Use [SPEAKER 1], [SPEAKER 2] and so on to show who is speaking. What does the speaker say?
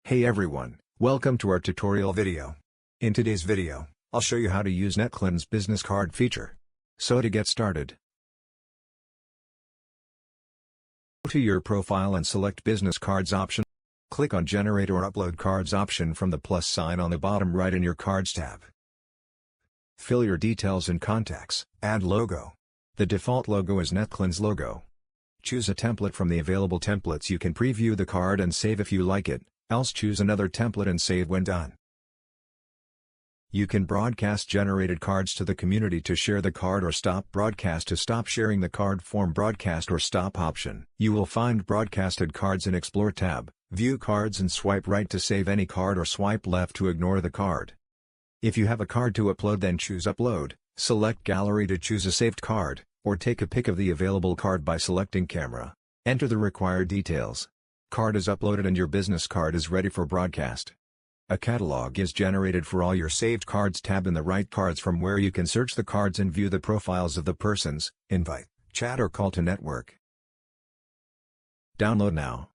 [SPEAKER 1] Hey everyone, welcome to our tutorial video. In today's video, I'll show you how to use Netclan's business card feature. So to get started, go to your profile and select Business Cards option. Click on Generate or Upload Cards option from the plus sign on the bottom right in your Cards tab. Fill your details and contacts, add logo. The default logo is Netclan's logo. Choose a template from the available templates. You can preview the card and save if you like it, else choose another template and save when done. You can broadcast generated cards to the community to share the card or stop broadcast to stop sharing the card. Form broadcast or stop option. You will find broadcasted cards in Explore tab. View cards and swipe right to save any card or swipe left to ignore the card. If you have a card to upload, then choose Upload, select Gallery to choose a saved card, or take a pic of the available card by selecting Camera. Enter the required details. Card is uploaded and your business card is ready for broadcast. A catalog is generated for all your saved cards. Tab in the right, Cards, from where you can search the cards and view the profiles of the persons, invite, chat or call to network. Download now.